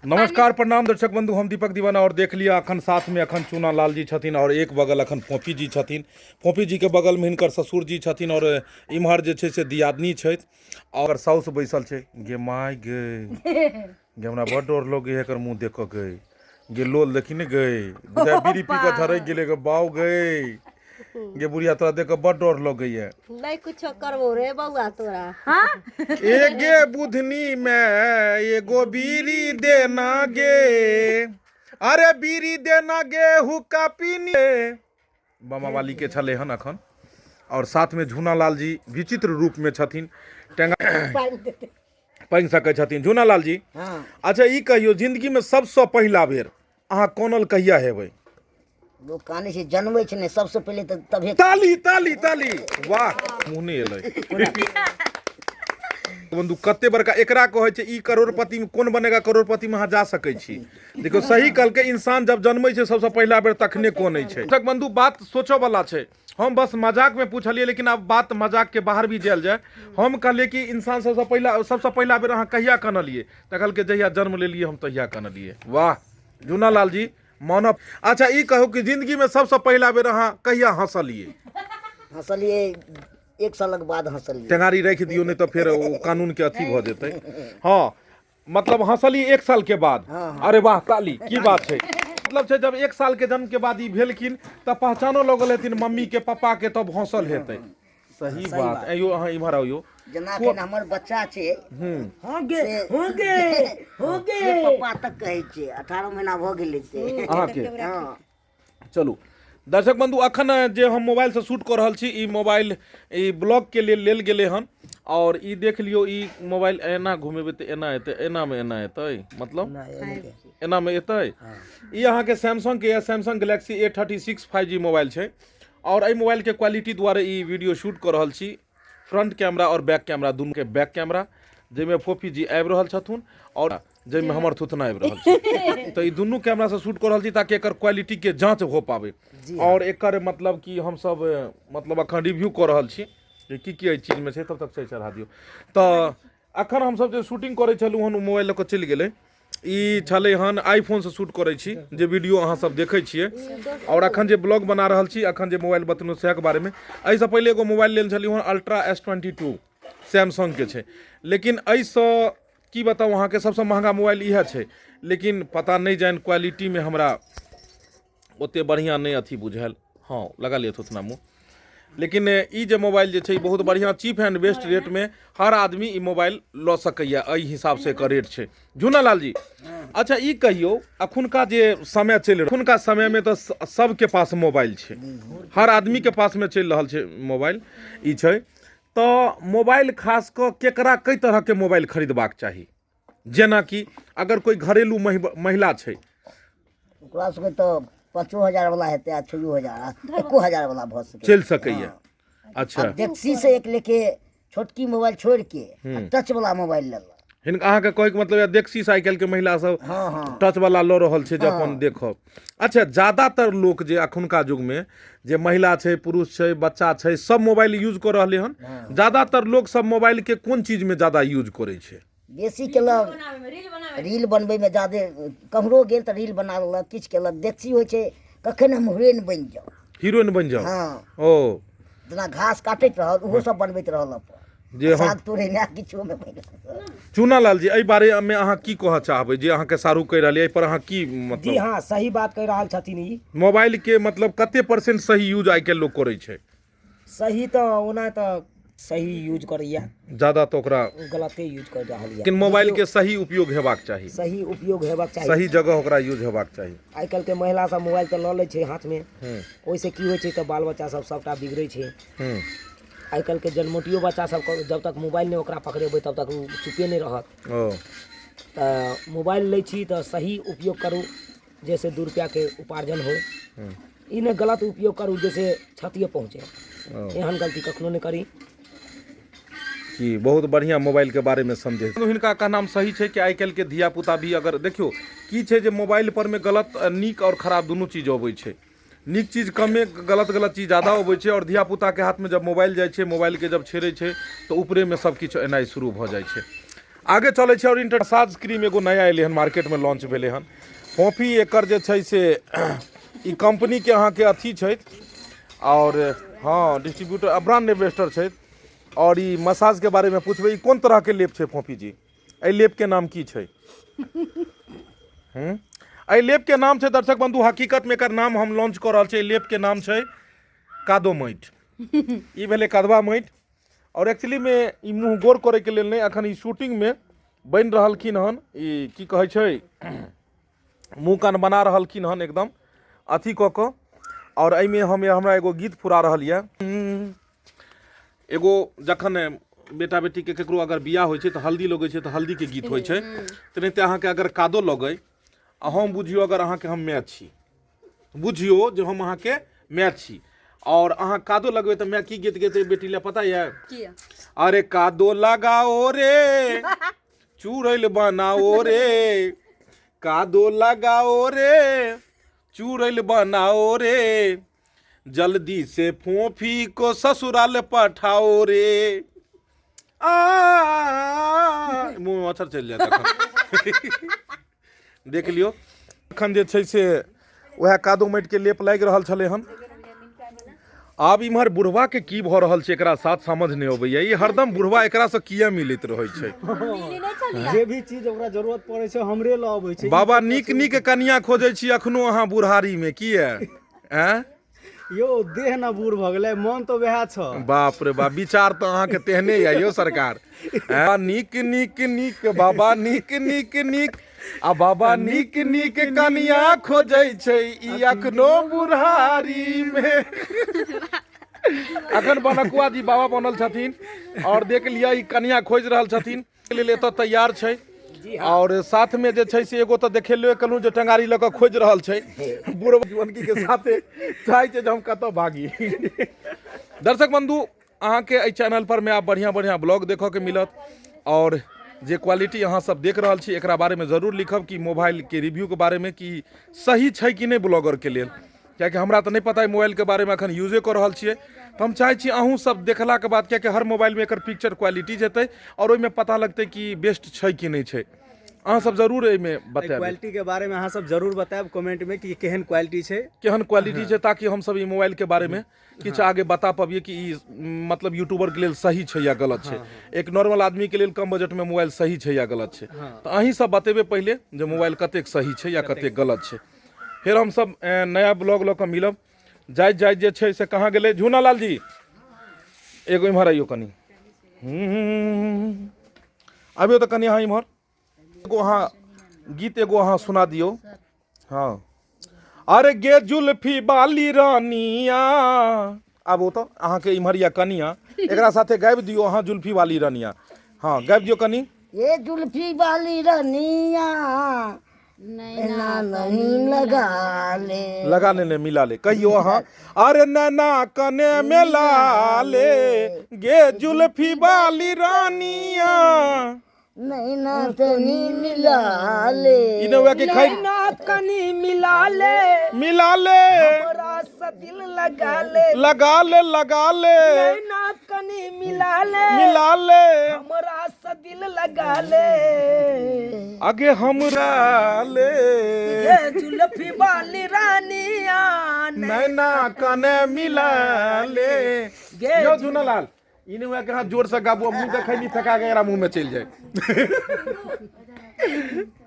नमस्कार प्रणाम दर्शक बंधु, हम दीपक दीवाना और देख लिया अखन साथ में अखन चूना लाल जी छथिन और एक बगल अखन फोफी जी छथिन। फोफी जी के बगल में हिनकर ससुर जी छथिन और इम्हर जे छै से दियादनी छथि और साउस बैसल छै। गे माय गे हमरा बड़ डर लगे एकर मुंह देख के गे लोल देखी ने गे बुझा बीड़ी पी के धरक गेले गे बाऊ गे गे बुढ़िया तोरा देख के बड़ डर लगैया। नहीं कुछ करबो रे बउआ तोरा। हाँ एगे बुधनी में एगो बीड़ी देना गे, अरे बीड़ी देना गे हुक्का पीनी बमा वाली के छले हन अखन और साथ में झूना लाल जी विचित्र रूप में छथिन। टेंगा पानि सकै छथिन झूना लाल जी। हाँ। अच्छा ई कहियो जिंदगी में सबसे पहला बेर अहाँ कोनल कहिया हेबै? लोग काने से जन्मे छै ने सबसे पहले तो तबे ताली ताली ताली, वाह मुंह नहीं एलै बंधु कते बड़का एकरा कहै छै ई करोड़पति में कौन बनेगा करोड़पति में अहाँ जा सकै छी। देखो सही कल के इंसान जब जन्मै छै सबसे पहला बेर तखने कोनै छै। दर्शक बंधु बात सोचो वाला छै, हम बस मजाक में पूछलिए लेकिन अब बात मजाक के बाहर भी जायल जाए। हम कहलिए कि इंसान सबसे पहला बेर अहाँ कहिया कनलिए त कहलकै जहिया जन्म लेलिए हम तहिया कनलिए। वाह झूना लाल जी मानव। अच्छा ई कहू कि जिंदगी में सबसे पहला बेर अहाँ कहिया हंसलिए? हंसलिए 1 सालक बाद हंसलिए। टेंगारी रख दियो नहीं तो फिर वो कानून के अथी भ जेतै। हाँ मतलब हंसली 1 साल के बाद। अरे वाह ताली की बात है। मतलब छै जब 1 साल के जन्म के बाद ई भेलखिन तब पहचानो लगल हेथिन मम्मी के पापा के, तब हंसल हेतै। सही बात। अयो अहाँ इम्हर आइयो जना के हमर बच्चा छै हो गे पापा तक कहै छै 18 महीना भ गेलै से अहाँ के। हाँ। चलू दर्शक बंधु अखन जे हम मोबाइल से शूट कर रहल छी ई मोबाइल ई ब्लॉग के लेल गेले हन और ई देख लियो ई मोबाइल एना घुमेबे त एना एतै, एना में एना एतै, मतलब एना में एतै। ई अहाँ के सैमसंग के Samsung Galaxy A36 5G mobile छै और एहि मोबाइल के क्वालिटी द्वारा ई वीडियो शूट कर रहल छी। फ्रंट कैमरा और बैक कैमरा दुनू के बैक कैमरा जैमे फोफी जी आबि रहल छथुन और जैमे हमर थुथना आबि रहल छै। तो ई दुनू कैमरा से शूट कर रहल छी ताकि एकर क्वालिटी के जांच हो पावे और एकर मतलब कि हम सब मतलब अखन रिव्यू कर रहल छी कि की चीज में छै। तब तक से चढ़ा दियो। तो अखन हम सब जे शूटिंग करे छलु हन मोबाइल ल के चलि गेलै। ई छले हन आईफोन से शूट करे छी जे वीडियो अहाँ सब देखे छियै और अखन जे ब्लॉग बना रहल छी अखन जे मोबाइल बतनु से के बारे में। एहि से पहले एगो मोबाइल लेल छलियो हन अल्ट्रा S22 सैमसंग के छै, लेकिन एहि से की बताऊँ अहाँ के सबसे महंगा मोबाइल इहे छै, लेकिन पता नहीं जान क्वालिटी में हमरा ओते बढ़िया नहीं अथी बुझायल। हाँ लगा लिया थोतना मुँह। लेकिन ई जे मोबाइल जे छै बहुत बढ़िया चीप एंड बेस्ट रेट में हर आदमी ई मोबाइल ल सकैया, एहि हिसाब से एकर रेट छै। झूना लाल जी अच्छा ई कहियो अखुनका जे समय चलि रहल अखुनका समय में तो सबके पास मोबाइल छै, हर आदमी के पास में चलि रहल छै मोबाइल ई छै। तो मोबाइल खास क केकरा कई तरह के मोबाइल खरीदबाक चाही? जेना कि अगर कोई घरेलू महिला छै ओकरा सबके तो 5,000 वाला हेतै आ 6,000 1,000 वाला भ सकै चल सकैया। अच्छा डेक्सी से एक लेके छोटकी मोबाइल छोड़ के टच वाला मोबाइल लेला। हिनका अहाँ के कहै के मतलब या देखसी साइकिल के महिला सब टच वाला ल रहल छै जे अपन देखब। अच्छा ज्यादातर लोग जे अखुनका युग में जे महिला छै पुरुष छै बच्चा छै सब मोबाइल यूज कर रहले हन। ज्यादातर लोग सब मोबाइल के कोन चीज में ज्यादा यूज करे छै? बेसी केलक रील बनबै में ज्यादा, कमरो गेल तऽ रील बना लेलक, किछु केलक। देखसी होइ छै कखन हम हीरोइन बनि जाउ, हीरोइन बन जाओ। हाँ। ओ जेना घास काटैत रहल ओहो सब बनबैत रहल अपन जे हम साग तोड़े ना किछो में बनि। चूना लाल जी एहि बारे में अहाँ की कहऽ चाहबै जे अहाँ के शाहरुख कहि रहलियै एहि पर अहाँ की जी मतलब? हाँ सही बात कह रहा छथिन। ई मोबाइल के मतलब कते % सही यूज आइ काल्हि लोग करे छै? सही तो ओना तो सही यूज करैया, ज्यादा तो ओकरा गलते यूज कर रहल लेकिन मोबाइल के सही उपयोग हेबाक चाही, सही उपयोग हेबाक चाही। सही जगह ओकरा यूज हेबाक चाही। आइ काल्हि के महिला सब मोबाइल तो लऽ लै छै हाथ में, ओहिसे की होइ छै तऽ बाल बच्चा सब सबटा बिगड़ै छै। आइ काल्हि के जन्मोटियो बच्चा सब जब तक मोबाइल नहीं ओकरा पकड़ेबै तब तक चुपे नहीं रहत। ओ तऽ मोबाइल लै छी तऽ सही उपयोग करू जैसे 2 रुपया के उपार्जन हो। ई ने गलत उपयोग करू जैसे क्षतिए पहुँचे, एहन गलती कखनो नहीं करी। कि बहुत बढ़िया मोबाइल के बारे में संदेश हिनका कहनाम सही छै कि आइ काल्हि के धिया पुता भी अगर देखियो की छै जे मोबाइल पर में गलत नीक और खराब दुनू चीज अबै छै। नीक चीज कमे, गलत चीज ज़्यादा अबै छै और धिया पुता के हाथ में जब मोबाइल जाइ छै, मोबाइल के जब छेड़ै छै तो ऊपरे में सब किछु एनाइ शुरू भऽ जाइ छै। आगे चले छे और इंटरसाज क्रीम एगो नया एले हन मार्केट में लॉन्च भेले हन पॉपी एकर जे छै से ई कंपनी के अहाँ के अथी छै और हाँ डिस्ट्रीब्यूटर ब्रांड एम्बेसडर छै और ई मसाज के बारे में पूछबे ई कोन तरह के लेप छै पॉपी जी एहि लेप के नाम की छै एहि लेप के नाम छै दर्शक बंधु हकीकत में एकर नाम हम लॉन्च कर रहल छै लेप के नाम छै कादो माटि ई भेलै कदवा माटि और एक्चुअली में ई मुँह गोर करे के लेल नहीं अखन ई शूटिंग में बन रहलखिन हन ई की कहै छै मुँह कान बना रहलखिन हन एकदम अथी कऽ कऽ और एहिमे हमरा एगो गीत फुरा रहल यऽ एगो जखन बेटा बेटी के केकरो अगर बियाह होइ छै तऽ हल्दी लगै छै तऽ हल्दी के गीत होइ छै तेनाहिते अहाँके अगर कादो लगै आ हम बुझियो अगर अहाँके हम मैच छी बुझियो जे हम अहाँके मैच छी और अहाँ कादो लगबै तऽ मैं की गीत गेतै बेटी ले पता है अरे कादो लगाओ रे चूड़ैल बनाओ रे कादो लगाओ रे चूड़ैल बनाओ रे जल्दी से फोफी को ससुराल पठाओ रे मुँह में मच्छर चलि जाता देख लियो अखन जे छै से वएह कादो माटि के लेप लागि रहल छलै हन आब इम्हर बुढ़वा के की भऽ रहल छै एकरा साथ समझ नहीं अबैया ई हरदम बुढ़वा एकरा से किया मिलैत रहै छै जे भी चीज ओकरा जरूरत पड़े छै हमरे ल अबै छै बाबा नीक नीक कनिया खोजै छी अखनो अहाँ बुढ़ारी में किया हैं यो देह ना बूढ़ भ गेलै मन तो वएह छ बाप रे बाप विचार तो अहाँ के तेहने यऽ यो सरकार नीक नीक नीक बाबा नीक नीक नीक आ बाबा नीक नीक कनिया खोजै छै ई अखनो बुढ़ारी में अखन बनकुआ जी बाबा बनल छथिन और देख लिया ई कनिया खोज रहल छथिन लेल एतऽ तैयार छै और साथ में जे छै से एगो तऽ देखेलबे कलू जे टंगारी लऽ कऽ खोज रहल छै बुढ़वा जीवनकी के साथे चाहै छै जे हम कतऽ भागी दर्शक बंधु अहाँ के एहि चैनल पर में आप बढ़िया बढ़िया ब्लॉग देखऽ के मिलत और जे क्वालिटी अहाँ सब देख रहल छी एकरा बारे में जरूर लिखब कि मोबाइल के रिव्यू के बारे में कि सही छै कि नहीं ब्लॉगर के लेल कियाकि हमरा तो नहीं पता है मोबाइल के बारे में अखन यूजे कर रहल छियै तो हम चाहे छी अहूँ सब देखला के बाद कियाकि हर मोबाइल में एकर पिक्चर क्वालिटी जेतै और ओहिमे पता लगतै कि बेस्ट छै कि नहीं छै अहाँ सब जरूर एहिमे बताएब क्वालिटी के बारे में अहाँ सब जरूर बताएब कमेंट में कि केहन क्वालिटी छै छै ताकि हम सब ई मोबाइल के बारे में किछु आगे बता पाबिए कि ई मतलब यूट्यूबर के लेल सही छै या गलत छै एक नॉर्मल आदमी के लेल कम बजट में मोबाइल सही छै या गलत छै तो अहीं सब बतेबे पहले जे मोबाइल कतेक सही छै या कतेक गलत छै फिर हम सब नया ब्लॉग लऽ कऽ मिलब जाइत जे छै से कहाँ गेलै झूना लाल जी एगो इम्हर आइयो कनी अबियो तऽ कनी अहाँ इम्हर एगो अहाँ गीत एगो अहाँ सुना दियौ हाँ अरे गे जुल्फी बाली रानिया आब ओ तऽ अहाँके इम्हर या कनिया एकरा साथे गाबि दियौ अहाँ जुल्फी वाली रानिया हाँ गाबि दियौ कनी ये जुल्फी वाली रनिया नैना नहीं लगा ले मिला ले कहियो अहाँ अरे नैना कने मिला ले गे जुल्फी वाली रानिया नैना तनी मिला ले इनोवा के खाई नैना कनी मिला ले हमरा से दिल लगा ले नैना कनी मिला ले हमरा से दिल लगा ले आगे हमरा ले ये जुल्फी वाली रानिया नैना कने मिला ले यो झूनालाल इनोवा के हाथ जोर से गाबू मुंह देखै नहीं फेंका के मुंह में चल जाए